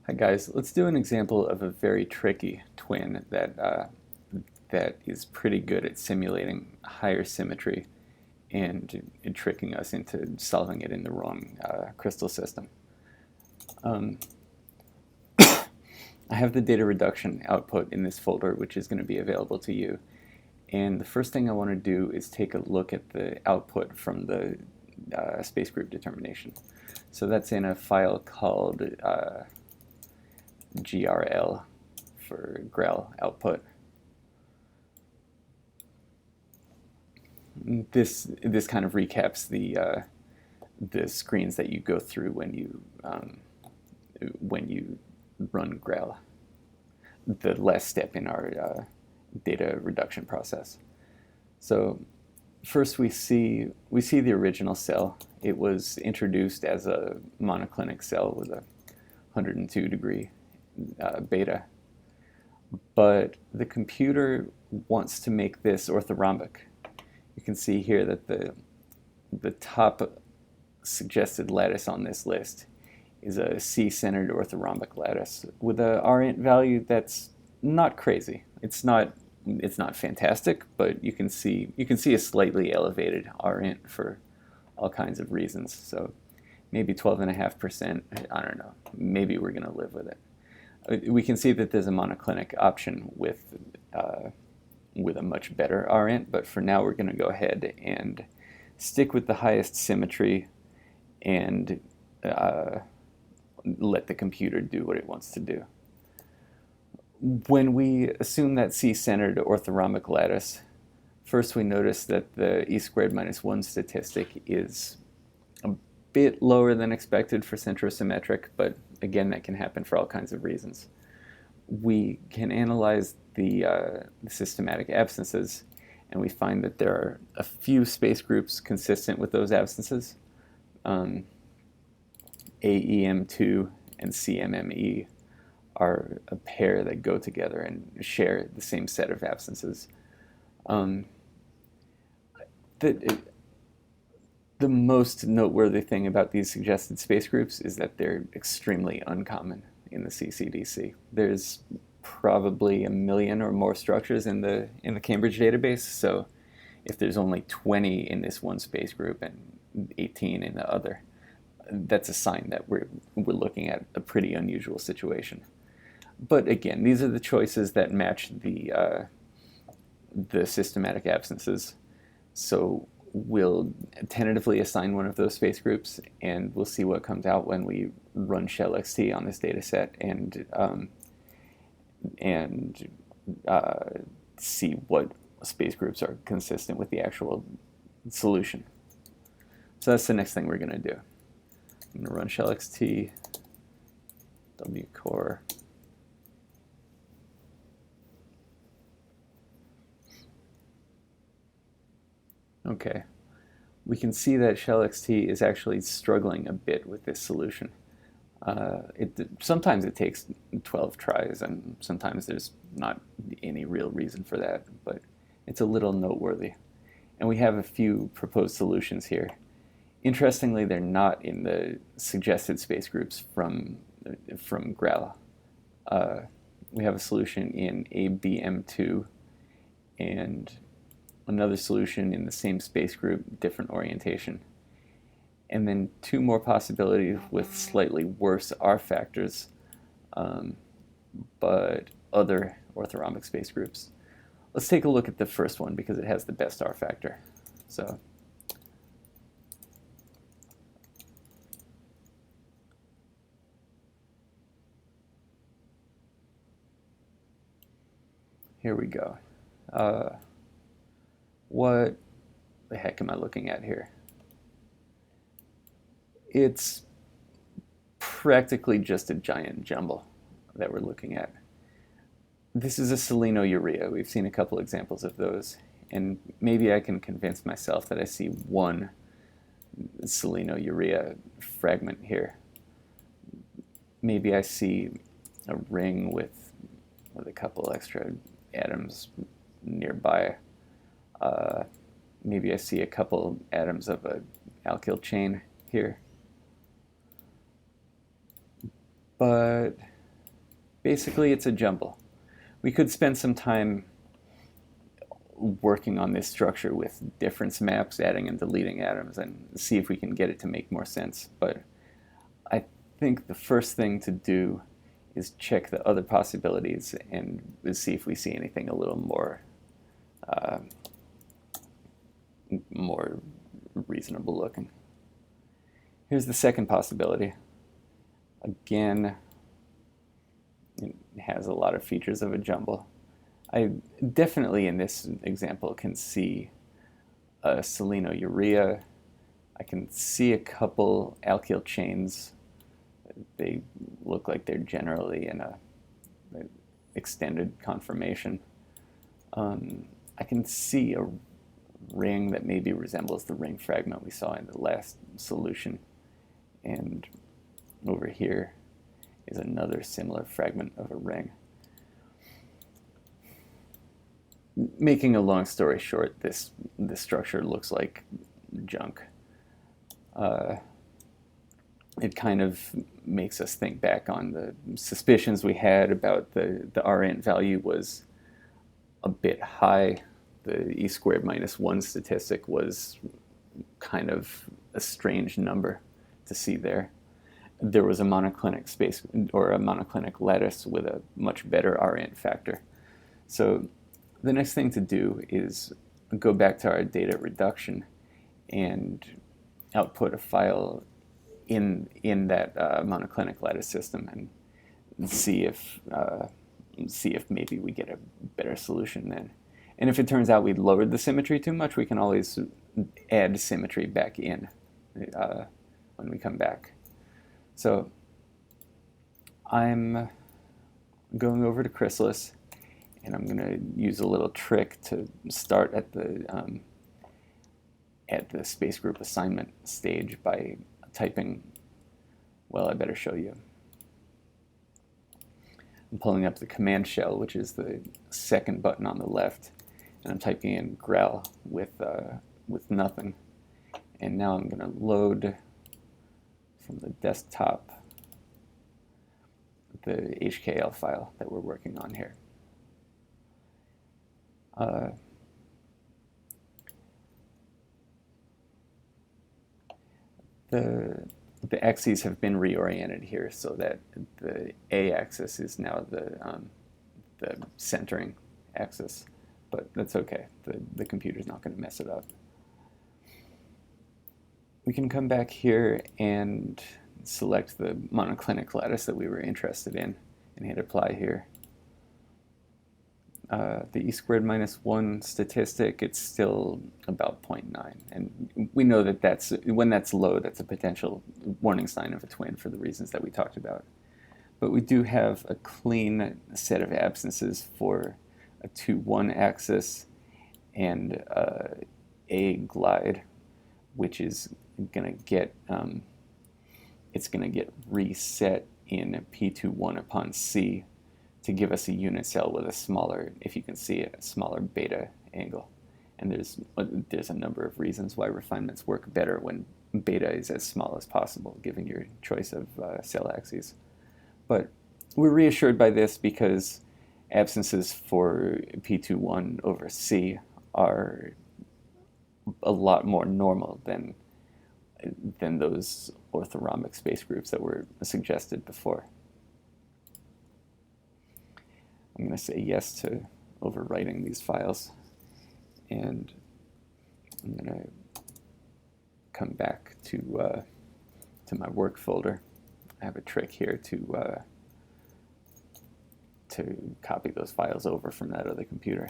Hi guys, let's do an example of a very tricky twin that is pretty good at simulating higher symmetry and tricking us into solving it in the wrong crystal system. I have the data reduction output in this folder, which is going to be available to you. And the first thing I want to do is take a look at the output from the space group determination. So that's in a file called GRL for GRAL output. This kind of recaps the screens that you go through when you run GRAL, the last step in our data reduction process. So first we see the original cell. It was introduced as a monoclinic cell with a 102 degree beta, but the computer wants to make this orthorhombic. You can see here that the top suggested lattice on this list is a C-centered orthorhombic lattice with a RInt value that's not crazy. It's not fantastic, but you can see a slightly elevated RInt for all kinds of reasons. So maybe 12.5%. I don't know. Maybe we're going to live with it. We can see that there's a monoclinic option with a much better RInt, but for now we're going to go ahead and stick with the highest symmetry and let the computer do what it wants to do. When we assume that C-centered orthorhombic lattice, first we notice that the e squared minus 1 statistic is a bit lower than expected for centrosymmetric, but again, that can happen for all kinds of reasons. We can analyze the systematic absences, and we find that there are a few space groups consistent with those absences. Amm2 and Cmme are a pair that go together and share the same set of absences. The most noteworthy thing about these suggested space groups is that they're extremely uncommon in the CCDC. There's probably 1 million or more structures in the Cambridge database, so if there's only 20 in this one space group and 18 in the other, that's a sign that we're looking at a pretty unusual situation. But again, these are the choices that match the systematic absences. So we'll tentatively assign one of those space groups, and we'll see what comes out when we run ShelXT on this data set and see what space groups are consistent with the actual solution. So that's the next thing we're going to do. I'm going to run ShelXT wcore. Okay, we can see that ShelXT is actually struggling a bit with this solution. Sometimes it takes 12 tries, and sometimes there's not any real reason for that, but it's a little noteworthy. And we have a few proposed solutions here. Interestingly, they're not in the suggested space groups from GRAL. We have a solution in Amm2 and another solution in the same space group, different orientation. And then 2 more possibilities with slightly worse R factors, but other orthorhombic space groups. Let's take a look at the first one because it has the best R factor. So here we go. What the heck am I looking at here? It's practically just a giant jumble that we're looking at. This is a selenourea. We've seen a couple examples of those, and maybe I can convince myself that I see one selenourea fragment here. Maybe I see a ring with a couple extra atoms nearby. Maybe I see a couple atoms of an alkyl chain here. But basically it's a jumble. We could spend some time working on this structure with difference maps, adding and deleting atoms, and see if we can get it to make more sense. But I think the first thing to do is check the other possibilities and see if we see anything a little more more reasonable looking. Here's the second possibility. Again, it has a lot of features of a jumble. I definitely in this example can see a selenourea. I can see a couple alkyl chains. They look like they're generally in a extended conformation. I can see a ring that maybe resembles the ring fragment we saw in the last solution. And over here is another similar fragment of a ring. Making a long story short, this structure looks like junk. It kind of makes us think back on the suspicions we had about the RNT value was a bit high. The e squared minus 1 statistic was kind of a strange number to see there. There was a monoclinic space or a monoclinic lattice with a much better RNT factor. So the next thing to do is go back to our data reduction and output a file in that monoclinic lattice system and see if maybe we get a better solution then. And if it turns out we lowered the symmetry too much, we can always add symmetry back in when we come back. So I'm going over to Chrysalis, and I'm going to use a little trick to start at the space group assignment stage by typing, well, I better show you. I'm pulling up the command shell, which is the second button on the left, and I'm typing in GRAL with nothing. And now I'm going to load from the desktop the HKL file that we're working on here. The axes have been reoriented here so that the A-axis is now the centering axis, but that's okay. The computer's not going to mess it up. We can come back here and select the monoclinic lattice that we were interested in and hit apply here. The e squared minus 1 statistic, it's still about 0.9. And we know that when that's low, that's a potential warning sign of a twin for the reasons that we talked about. But we do have a clean set of absences for a 2-1 axis and a glide, which is going to get reset in P21 upon C to give us a unit cell with a smaller, if you can see it, a smaller beta angle. And there's a number of reasons why refinements work better when beta is as small as possible, given your choice of cell axes. But we're reassured by this because absences for P21 over C are a lot more normal than those orthorhombic space groups that were suggested before. I'm going to say yes to overwriting these files, and I'm going to come back to my work folder. I have a trick here to copy those files over from that other computer.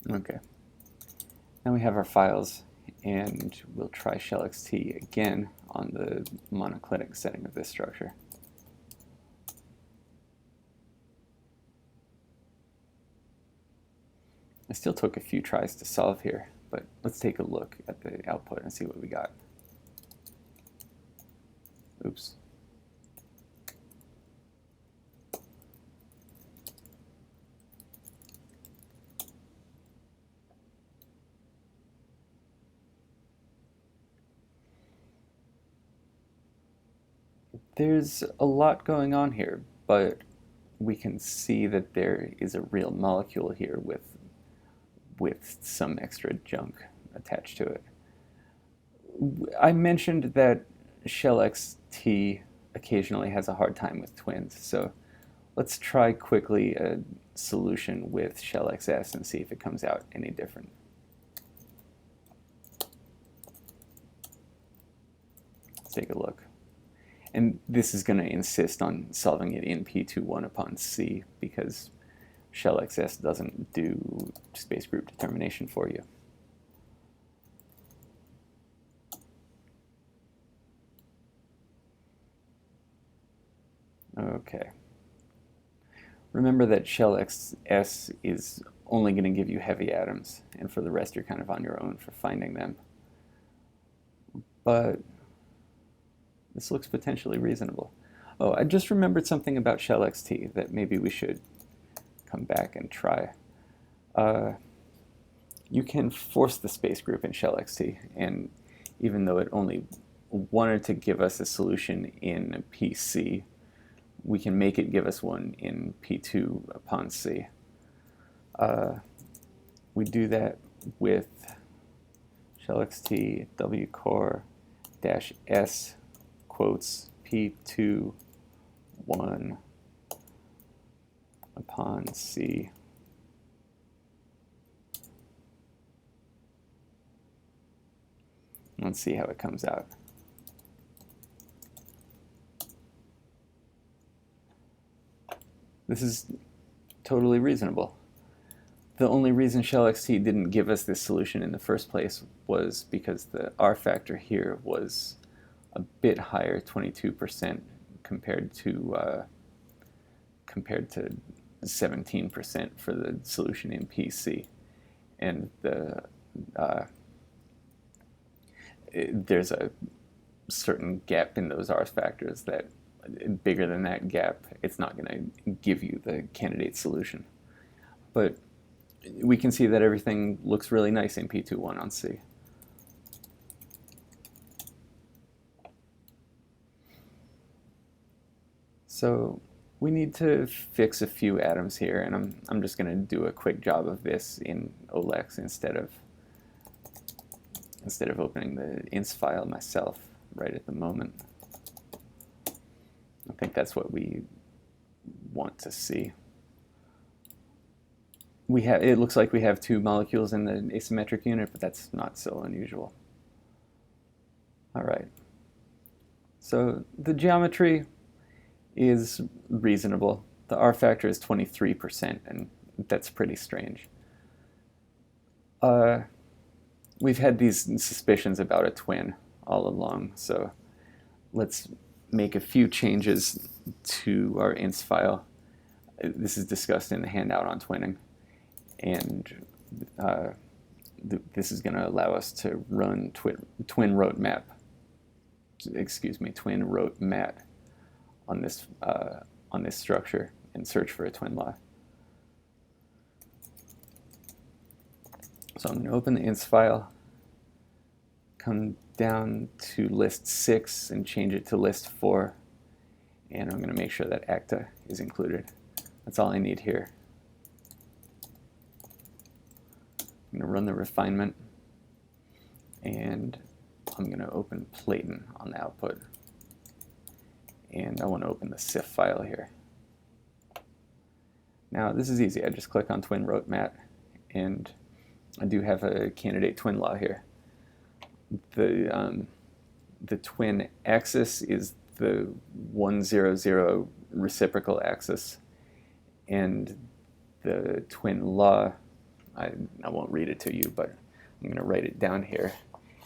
Okay, now we have our files, and we'll try ShelXT again on the monoclinic setting of this structure. It still took a few tries to solve here, but let's take a look at the output and see what we got. Oops. There's a lot going on here, but we can see that there is a real molecule here with some extra junk attached to it. I mentioned that ShelXT occasionally has a hard time with twins, so let's try quickly a solution with ShelXS and see if it comes out any different. Let's take a look. And this is going to insist on solving it in P21 upon C because ShelXS doesn't do space group determination for you. Okay. Remember that ShelXS is only going to give you heavy atoms, and for the rest you're kind of on your own for finding them. But this looks potentially reasonable. Oh, I just remembered something about ShelXT that maybe we should come back and try. You can force the space group in ShelXT, and even though it only wanted to give us a solution in PC, we can make it give us one in P2 upon C. We do that with ShelXT wcore -s quotes P2 1 upon C. Let's see how it comes out. This is totally reasonable. The only reason ShelXT didn't give us this solution in the first place was because the R factor here was a bit higher, 22%, compared to 17% for the solution in PC, and there's a certain gap in those R factors that bigger than that gap, it's not going to give you the candidate solution. But we can see that everything looks really nice in P21 on C. So we need to fix a few atoms here, and I'm just going to do a quick job of this in OLEX instead of opening the inst file myself right at the moment. I think that's what we want to see. It looks like we have two molecules in the asymmetric unit, but that's not so unusual. All right. So the geometry is reasonable. The R factor is 23%, and that's pretty strange. We've had these suspicions about a twin all along, so let's make a few changes to our inst file. This is discussed in the handout on twinning, and this is going to allow us to run twin rote mat on this structure and search for a twin law. So I'm going to open the inst file, come down to list 6 and change it to list 4, and I'm going to make sure that ACTA is included. That's all I need here. I'm going to run the refinement, and I'm going to open Platon on the output, and I want to open the CIF file here. Now this is easy. I just click on twin rote mat, and I do have a candidate twin law here. The twin axis is the 100 reciprocal axis, and the twin law, I won't read it to you, but I'm going to write it down here,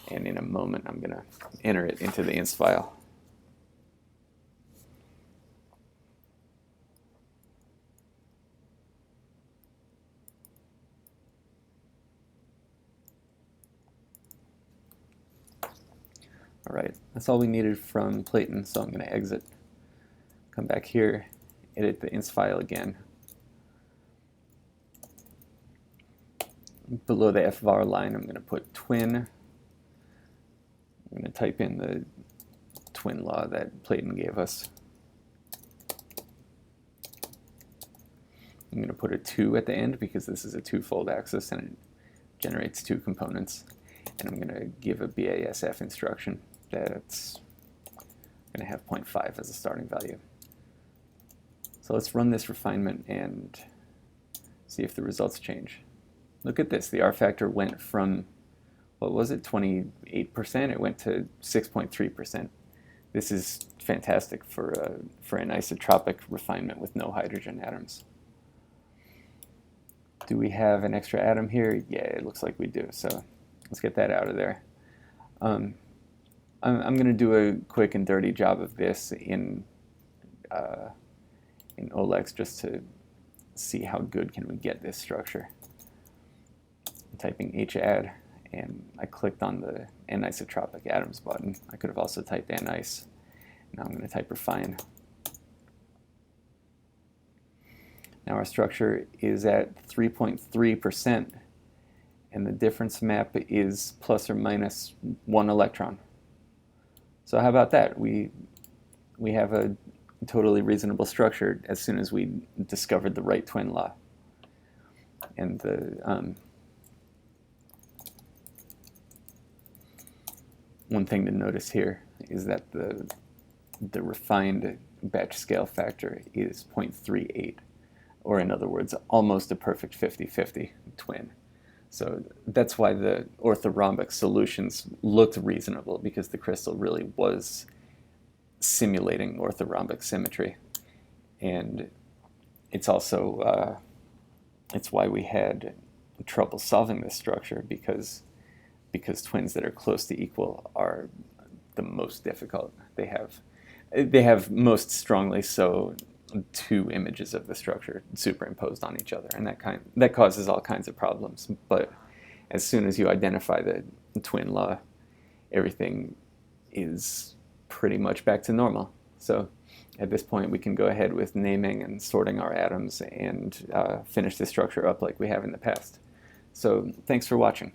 and in a moment I'm going to enter it into the inst file. All right, that's all we needed from Platon, so I'm going to exit. Come back here, edit the inst file again. Below the fvar line, I'm going to put twin. I'm going to type in the twin law that Platon gave us. I'm going to put a 2 at the end because this is a twofold axis and it generates 2 components. And I'm going to give a BASF instruction that's going to have 0.5 as a starting value. So let's run this refinement and see if the results change. Look at this. The R factor went from, what was it, 28%? It went to 6.3%. This is fantastic for an isotropic refinement with no hydrogen atoms. Do we have an extra atom here? Yeah, it looks like we do. So let's get that out of there. I'm going to do a quick and dirty job of this in OLEX just to see how good can we get this structure. I'm typing HAdd, and I clicked on the anisotropic atoms button. I could have also typed anice. Now I'm going to type refine. Now our structure is at 3.3%, and the difference map is plus or minus 1 electron. So how about that? We have a totally reasonable structure as soon as we discovered the right twin law. And the one thing to notice here is that the refined batch scale factor is 0.38. Or in other words, almost a perfect 50-50 twin. So that's why the orthorhombic solutions looked reasonable, because the crystal really was simulating orthorhombic symmetry. And it's also, it's why we had trouble solving this structure, because twins that are close to equal are the most difficult. They have most strongly so 2 images of the structure superimposed on each other, and that causes all kinds of problems. But as soon as you identify the twin law, everything is pretty much back to normal. So at this point we can go ahead with naming and sorting our atoms and finish the structure up like we have in the past. So thanks for watching.